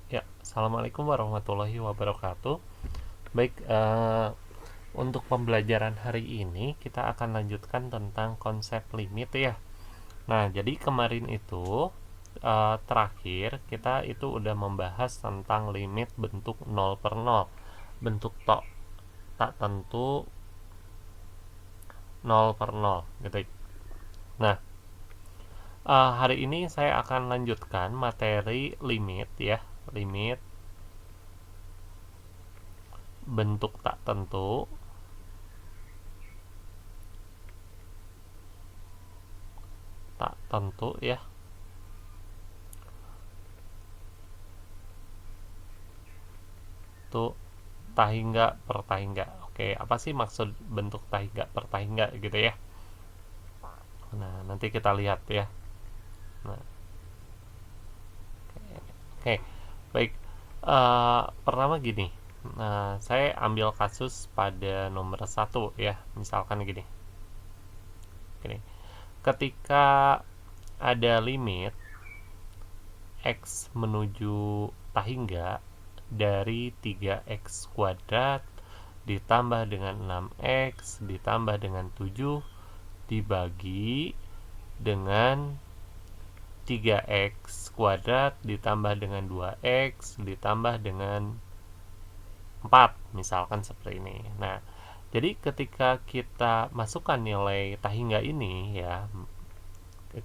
Ya, Assalamualaikum warahmatullahi wabarakatuh. Baik, untuk pembelajaran hari ini kita akan lanjutkan tentang konsep limit ya. Nah, jadi kemarin itu terakhir kita itu udah membahas tentang limit bentuk 0/0, bentuk tak tentu 0/0 gitu. Nah, hari ini saya akan lanjutkan materi limit ya, limit bentuk tak tentu ya, itu tahingga per tahingga. Oke, apa sih maksud bentuk tahingga per tahingga gitu ya? Nah, nanti kita lihat ya. Nah, oke, baik. Pertama gini, nah, saya ambil kasus pada nomor satu ya. Misalkan gini. Ketika ada limit x menuju tahingga dari 3x kuadrat ditambah dengan 6x ditambah dengan 7 dibagi dengan 3x kuadrat ditambah dengan 2x ditambah dengan 4, misalkan seperti ini. Nah, jadi ketika kita masukkan nilai tahingga ini ya,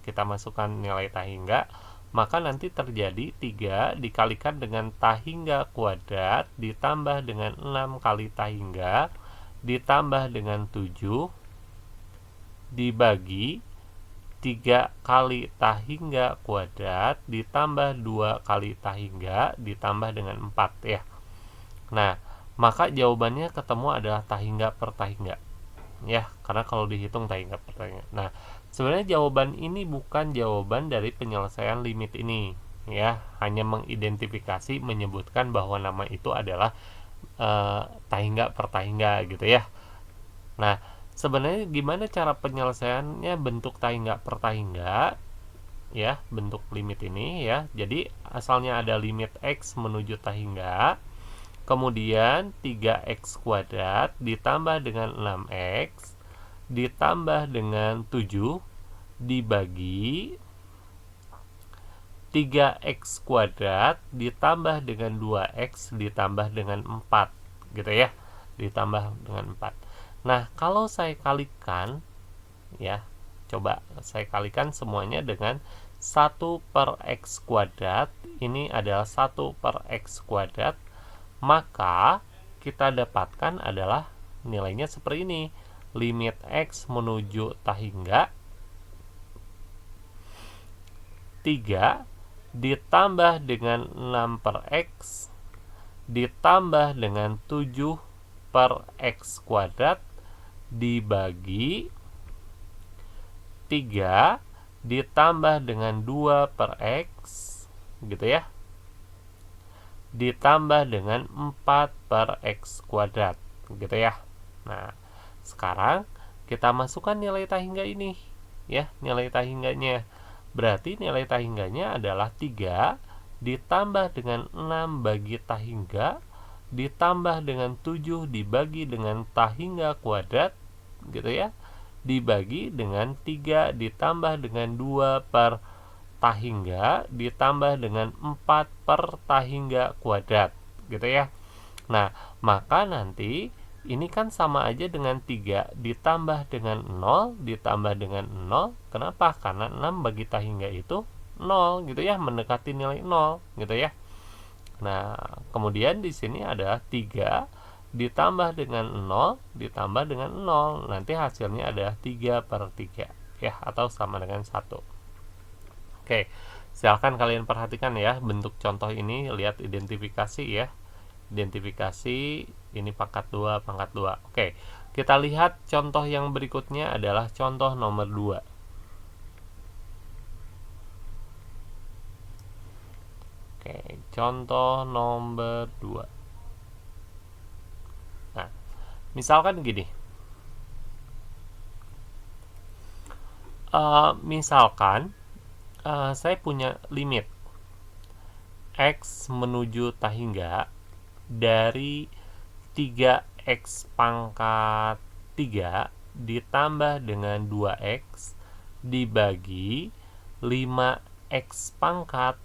kita masukkan nilai tahingga, maka nanti terjadi 3 dikalikan dengan tahingga kuadrat ditambah dengan 6 kali tahingga ditambah dengan 7 dibagi 3 kali tahingga kuadrat ditambah 2 kali tahingga ditambah dengan 4 ya. Nah, maka jawabannya ketemu adalah tahingga per tahingga. Ya, karena kalau dihitung tahingga per tahingga. Nah, sebenarnya jawaban ini bukan jawaban dari penyelesaian limit ini. Ya, hanya mengidentifikasi menyebutkan bahwa nama itu adalah tahingga per tahingga gitu ya. Nah, sebenarnya gimana cara penyelesaiannya bentuk tahingga per tahingga ya, bentuk limit ini ya. Jadi asalnya ada limit x menuju tahingga, kemudian 3x kuadrat ditambah dengan 6x ditambah dengan 7 dibagi 3x kuadrat ditambah dengan 2x ditambah dengan 4 gitu ya, ditambah dengan 4. Nah, kalau saya kalikan ya, coba saya kalikan semuanya dengan 1 per x kuadrat, ini adalah 1 per x kuadrat, maka kita dapatkan adalah nilainya seperti ini. Limit x menuju tahingga 3 ditambah dengan 6 per x ditambah dengan 7 per x kuadrat dibagi 3 ditambah dengan 2 per x gitu ya, ditambah dengan 4 per x kuadrat gitu ya. Nah, sekarang kita masukkan nilai tahingga ini ya, nilai tahingganya. Berarti nilai tahingganya adalah 3 ditambah dengan 6 bagi tahingga ditambah dengan 7 dibagi dengan tahingga kuadrat gitu ya, dibagi dengan 3 ditambah dengan 2 per tahingga ditambah dengan 4 per tahingga kuadrat gitu ya. Nah, maka nanti ini kan sama aja dengan 3 ditambah dengan 0 ditambah dengan 0. Kenapa? Karena 6 bagi tahingga itu 0 gitu ya, mendekati nilai 0 gitu ya. Nah, kemudian di sini ada 3 ditambah dengan 0 ditambah dengan 0. Nanti hasilnya adalah 3 per 3 ya, atau sama dengan 1. Oke, silakan kalian perhatikan ya bentuk contoh ini, lihat identifikasi ya. Identifikasi ini pangkat 2, pangkat 2. Oke, kita lihat contoh yang berikutnya adalah contoh nomor 2. Oke, contoh nomor 2. Nah, misalkan gini. Misalkan saya punya limit X menuju tahingga dari 3X pangkat 3 ditambah dengan 2X dibagi 5X pangkat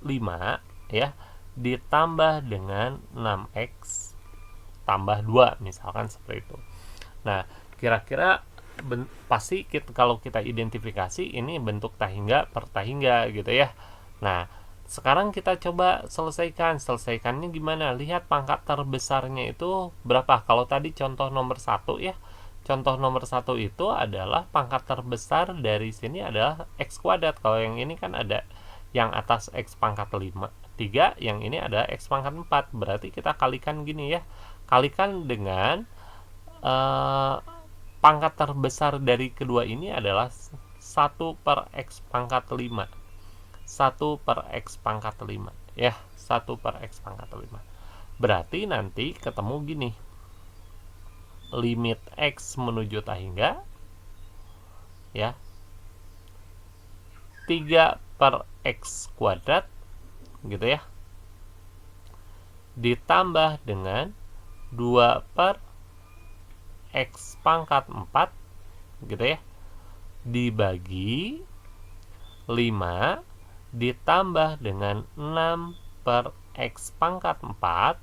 5 ya ditambah dengan 6X tambah 2, misalkan seperti itu. Nah, kira-kira pasti kalau kita identifikasi ini bentuk tahingga per tahingga gitu ya. Nah, sekarang kita coba selesaikannya gimana? Lihat pangkat terbesarnya itu berapa. Kalau tadi contoh nomor 1 ya, contoh nomor 1 itu adalah pangkat terbesar dari sini adalah X kuadrat. Kalau yang ini kan ada yang atas X pangkat 3, yang ini ada X pangkat 4. Berarti kita kalikan gini ya, kalikan dengan pangkat terbesar dari kedua ini adalah 1 per X pangkat 5. 1 per X pangkat 5 ya, 1 per X pangkat 5. Berarti nanti ketemu gini, limit X menuju tahingga ya 3 per X kuadrat gitu ya, ditambah dengan 2 per X pangkat 4 gitu ya, dibagi 5 ditambah dengan 6 per X pangkat 4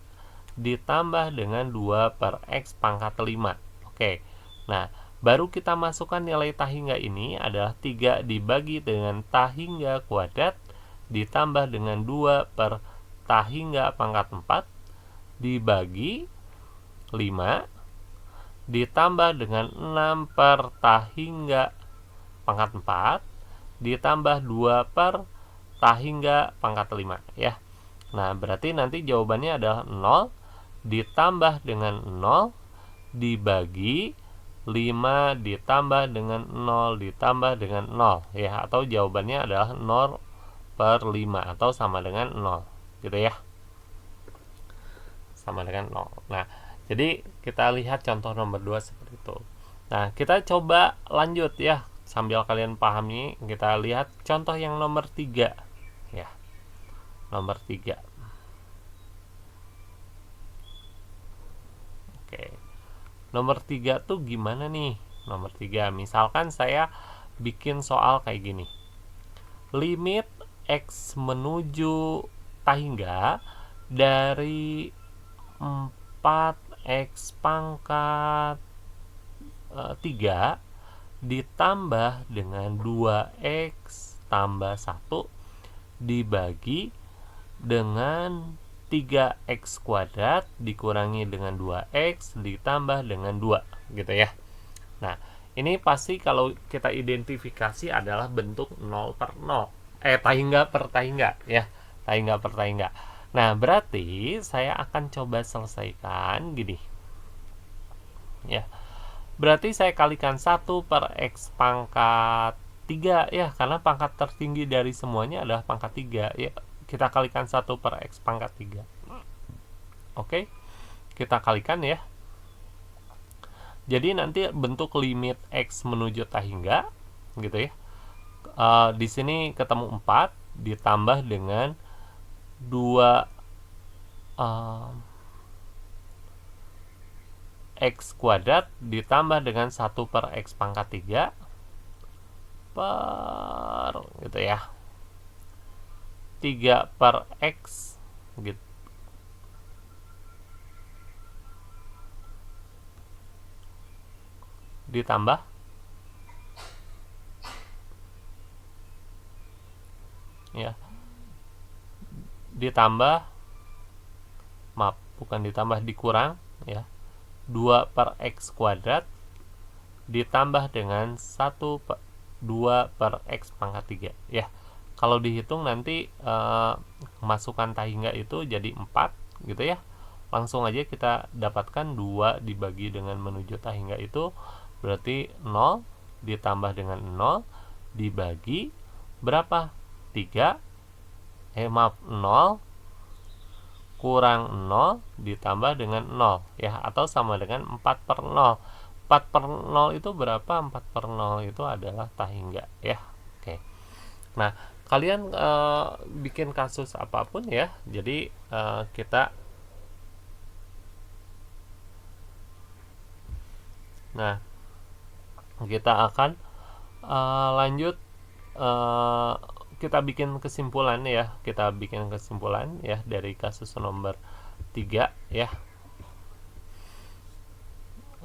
ditambah dengan 2 per X pangkat 5. Oke, nah baru kita masukkan nilai tahingga ini adalah 3 dibagi dengan tahingga kuadrat ditambah dengan 2 per tahingga pangkat 4 dibagi 5 ditambah dengan 6 per tahingga pangkat 4 ditambah 2 per tahingga pangkat 5 ya. Nah, berarti nanti jawabannya adalah 0 ditambah dengan 0 dibagi 5 ditambah dengan 0 ditambah dengan 0 ya, atau jawabannya adalah 0 per 5 atau sama dengan 0 gitu ya, sama dengan 0. Nah, jadi kita lihat contoh nomor 2 seperti itu. Nah, kita coba lanjut ya, sambil kalian pahami, kita lihat contoh yang nomor 3 ya. Nomor 3. Oke. Nomor 3 tuh gimana nih? Nomor 3, misalkan saya bikin soal kayak gini. Limit X menuju tahingga dari 4X pangkat 3 ditambah dengan 2X tambah 1 dibagi dengan 3X kuadrat dikurangi dengan 2X ditambah dengan 2 gitu ya. Nah, ini pasti kalau kita identifikasi adalah bentuk 0 per 0. Tahingga per tahingga ya. Tahingga per tahingga. Nah, berarti saya akan coba selesaikan gini. Ya. Berarti saya kalikan 1 per X pangkat 3 ya, karena pangkat tertinggi dari semuanya adalah pangkat 3 ya. Kita kalikan 1 per X pangkat 3. Oke. Kita kalikan ya. Jadi nanti bentuk limit X menuju tahingga gitu ya. Di sini ketemu 4 ditambah dengan 2 X kuadrat ditambah dengan 1 per X pangkat 3 per gitu ya, 3 per X gitu. Ditambah ya, dikurang ya, 2 per X kuadrat ditambah dengan 2 per X pangkat 3 ya. Kalau dihitung nanti masukan tahingga itu jadi 4 gitu ya. Langsung aja kita dapatkan 2 dibagi dengan menuju tahingga itu berarti 0 ditambah dengan 0 dibagi berapa? 3 0 kurang 0 ditambah dengan 0 ya, atau sama dengan 4 per 0. 4 per 0 itu berapa? 4 per 0 itu adalah tahingga ya. Oke. Nah, kalian bikin kasus apapun ya. Jadi kita akan lanjut, kita bikin kesimpulan ya. Kita bikin kesimpulan ya dari kasus nomor 3 ya.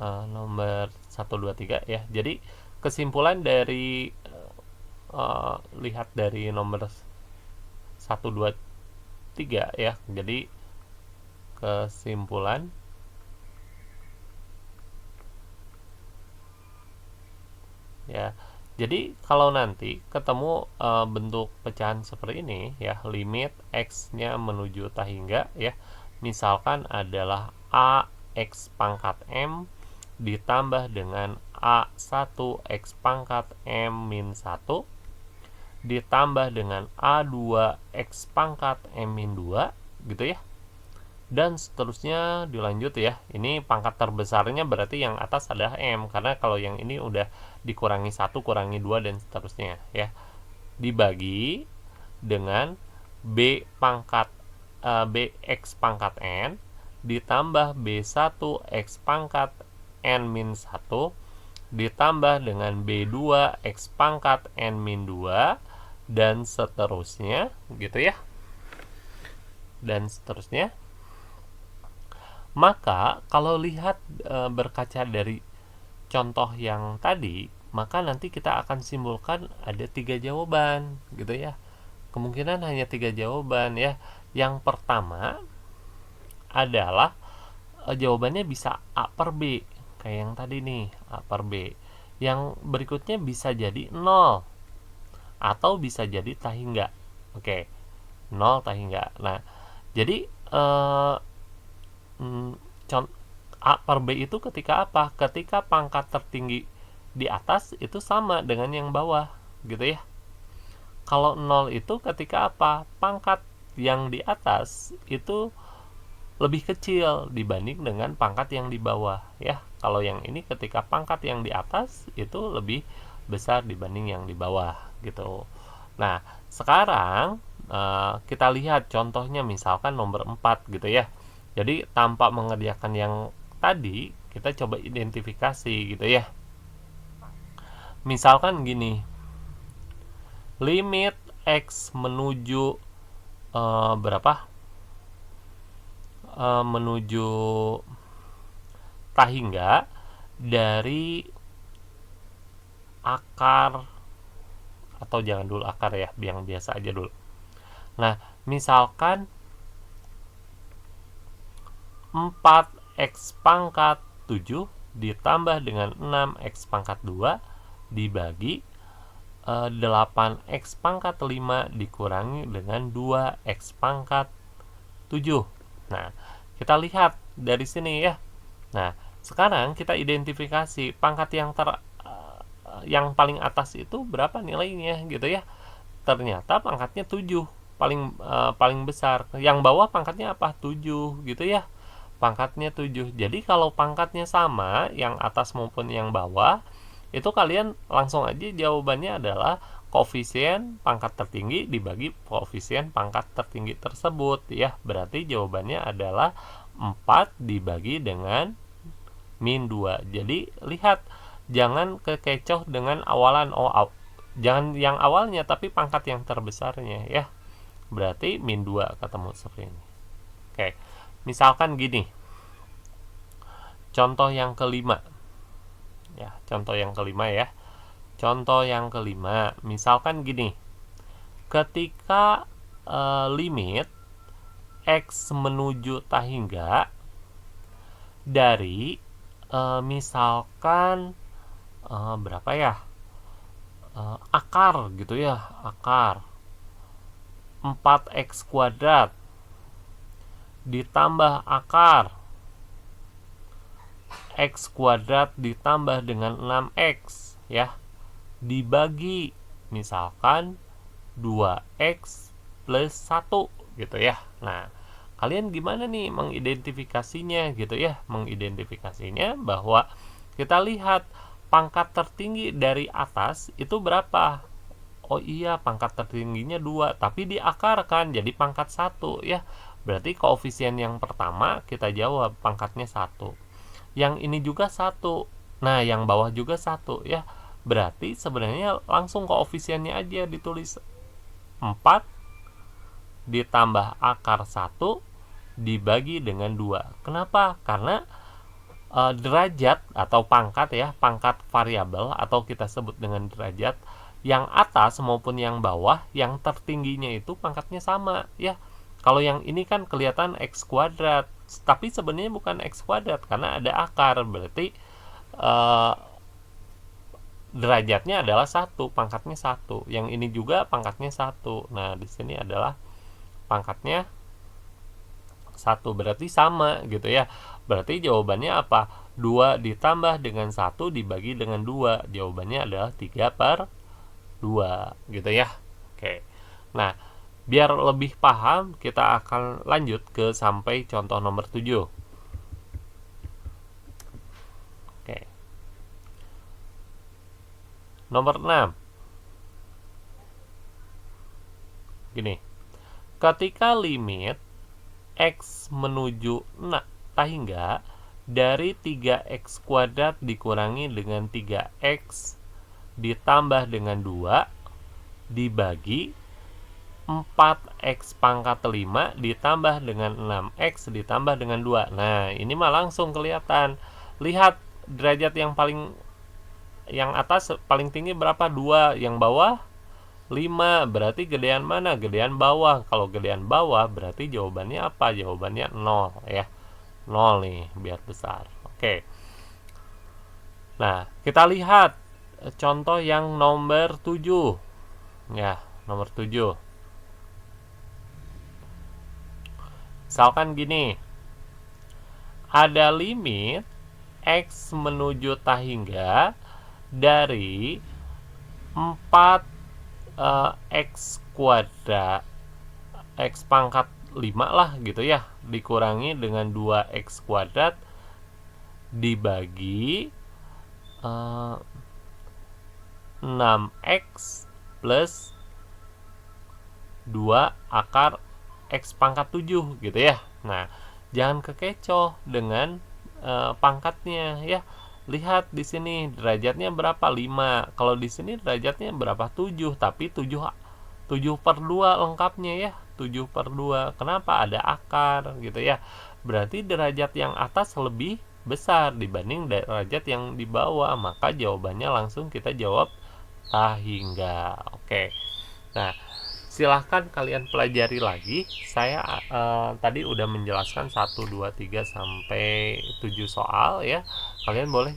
Nomor 1, 2, 3 ya. Jadi kesimpulan dari lihat dari nomor 1, 2, 3 ya. Jadi kesimpulan ya. Jadi kalau nanti ketemu bentuk pecahan seperti ini ya, limit x-nya menuju tahingga ya. Misalkan adalah a x pangkat m ditambah dengan a1 x pangkat m min 1 ditambah dengan a2 x pangkat m min 2 gitu ya. Dan seterusnya dilanjut ya. Ini pangkat terbesarnya berarti yang atas adalah m, karena kalau yang ini udah dikurangi 1, kurangi 2 dan seterusnya ya. Dibagi dengan b pangkat bx pangkat n ditambah b1 x pangkat n min 1 ditambah dengan b2 x pangkat n min 2 dan seterusnya gitu ya. Dan seterusnya. Maka kalau lihat berkaca dari contoh yang tadi, maka nanti kita akan simpulkan ada 3 jawaban gitu ya. Kemungkinan hanya 3 jawaban ya. Yang pertama adalah jawabannya bisa A per B, kayak yang tadi nih, A per B. Yang berikutnya bisa jadi 0 atau bisa jadi tahingga. Oke, 0 tahingga. Nah, jadi A per B itu ketika apa? Ketika pangkat tertinggi di atas itu sama dengan yang bawah gitu ya. Kalau 0 itu ketika apa? Pangkat yang di atas itu lebih kecil dibanding dengan pangkat yang di bawah ya. Kalau yang ini ketika pangkat yang di atas itu lebih besar dibanding yang di bawah gitu. Nah, sekarang kita lihat contohnya misalkan nomor 4 gitu ya. Jadi tanpa mengerjakan yang tadi, kita coba identifikasi gitu ya. Misalkan gini, limit x menuju berapa? Menuju tahingga dari akar, atau jangan dulu akar ya, yang biasa aja dulu. Nah, misalkan 4x pangkat 7 ditambah dengan 6x pangkat 2 dibagi 8x pangkat 5 dikurangi dengan 2x pangkat 7. Nah, kita lihat dari sini ya. Nah, sekarang kita identifikasi pangkat yang paling atas itu berapa nilainya gitu ya. Ternyata pangkatnya 7, paling besar. Yang bawah pangkatnya apa? 7 gitu ya. Pangkatnya 7. Jadi kalau pangkatnya sama, yang atas maupun yang bawah, itu kalian langsung aja jawabannya adalah koefisien pangkat tertinggi dibagi koefisien pangkat tertinggi tersebut ya. Berarti jawabannya adalah 4 dibagi dengan min 2. Jadi lihat, jangan kekecoh dengan awalan jangan yang awalnya tapi pangkat yang terbesarnya ya. Berarti min 2 ketemu seperti ini. Oke. Misalkan gini, contoh yang kelima ya, contoh yang kelima ya. Contoh yang kelima, misalkan gini, ketika limit x menuju tahingga dari misalkan berapa ya, akar gitu ya, akar 4x kuadrat ditambah akar x kuadrat ditambah dengan 6x ya, dibagi misalkan 2x plus 1 gitu ya. Nah, kalian gimana nih mengidentifikasinya gitu ya. Mengidentifikasinya bahwa kita lihat pangkat tertinggi dari atas itu berapa. oh iya pangkat tertingginya 2, tapi diakarkan jadi pangkat 1 ya. Berarti koefisien yang pertama kita jawab pangkatnya 1. Yang ini juga 1. Nah, yang bawah juga 1 ya. Berarti sebenarnya langsung koefisiennya aja ditulis 4 ditambah akar 1 dibagi dengan 2. Kenapa? Karena derajat atau pangkat ya, pangkat variabel atau kita sebut dengan derajat, yang atas maupun yang bawah, yang tertingginya itu pangkatnya sama ya. Kalau yang ini kan kelihatan x kuadrat, tapi sebenarnya bukan x kuadrat karena ada akar, berarti derajatnya adalah 1, pangkatnya 1. Yang ini juga pangkatnya 1. Nah, di sini adalah pangkatnya 1, berarti sama gitu ya. Berarti jawabannya apa? 2 ditambah dengan 1 dibagi dengan 2. Jawabannya adalah 3/2 gitu ya. Oke. Nah, biar lebih paham kita akan lanjut ke sampai contoh nomor 7. Oke. Nomor 6. Gini. Ketika limit x menuju hingga dari 3x kuadrat dikurangi dengan 3x ditambah dengan 2 dibagi 4x pangkat 5 ditambah dengan 6x ditambah dengan 2. Nah, ini mah langsung kelihatan. Lihat derajat yang atas paling tinggi berapa? 2. Yang bawah 5. Berarti gedean mana? Gedean bawah. Kalau gedean bawah berarti jawabannya apa? Jawabannya 0 ya. 0 nih biar besar. Oke. Nah, kita lihat contoh yang nomor 7. Ya, nomor 7. Misalkan gini. Ada limit x menuju hingga dari 4 x kuadrat x pangkat 5 lah gitu ya dikurangi dengan 2x kuadrat dibagi 6x plus 2 akar x pangkat 7 gitu ya. Nah, jangan kekecoh dengan pangkatnya ya. Lihat di sini derajatnya berapa? 5. Kalau di sini derajatnya berapa? 7, tapi 7/2 lengkapnya ya. 7/2. Kenapa? Ada akar gitu ya. Berarti derajat yang atas lebih besar dibanding derajat yang di bawah. Maka jawabannya langsung kita jawab hingga. Oke. Nah, silahkan kalian pelajari lagi. Saya tadi udah menjelaskan 1, 2, 3 sampai 7 soal ya. Kalian boleh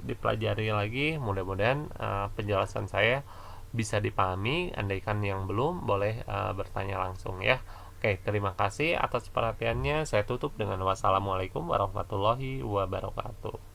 dipelajari lagi. Mudah-mudahan penjelasan saya bisa dipahami. Andaikan yang belum, boleh bertanya langsung ya. Oke, terima kasih atas perhatiannya. Saya tutup dengan wassalamualaikum warahmatullahi wabarakatuh.